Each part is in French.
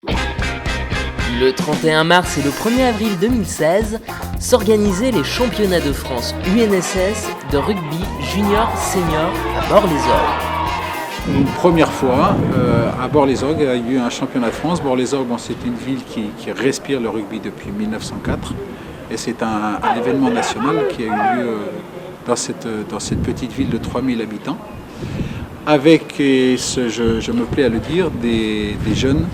Le 31 mars et le 1er avril 2016 s'organisaient les championnats de France UNSS de rugby junior senior à Bar-les-Orgues. Une première fois, à Bar-les-Orgues, il y a eu un championnat de France. Bar-les-Orgues, c'est une ville qui respire le rugby depuis 1904. Et c'est un événement national qui a eu lieu dans cette petite ville de 3000 habitants. Avec, je me plais à le dire, des jeunes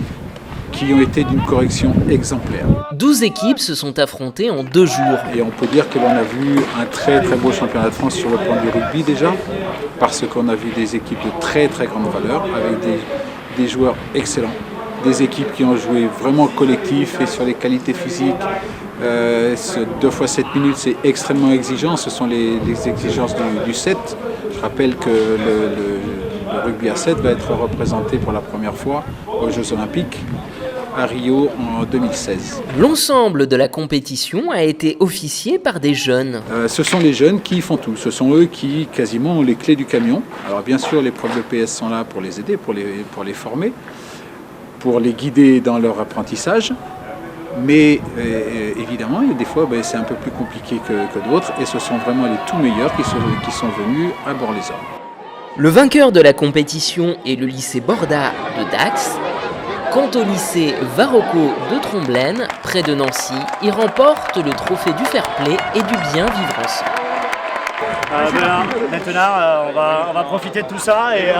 qui ont été d'une correction exemplaire. 12 équipes se sont affrontées en 2 jours. Et on peut dire que l'on a vu un très très beau championnat de France sur le plan du rugby déjà, parce qu'on a vu des équipes de très très grande valeur, avec des joueurs excellents, des équipes qui ont joué vraiment collectif et sur les qualités physiques. 2 fois 7 minutes, c'est extrêmement exigeant, ce sont les exigences du 7. Je rappelle que le rugby à 7 va être représenté pour la première fois aux Jeux Olympiques à Rio en 2016. L'ensemble de la compétition a été officié par des jeunes. Ce sont les jeunes qui font tout. Ce sont eux qui quasiment ont les clés du camion. Alors bien sûr, les profs de PS sont là pour les aider, pour les former, pour les guider dans leur apprentissage. Mais évidemment, des fois, c'est un peu plus compliqué que d'autres. Et ce sont vraiment les tout meilleurs qui sont venus à Bar-les-Orgues. Le vainqueur de la compétition est le lycée Borda de Dax. Quant au lycée Varocco de Tromblaine, près de Nancy, il remporte le trophée du fair play et du bien vivre ensemble. Maintenant, on va profiter de tout ça et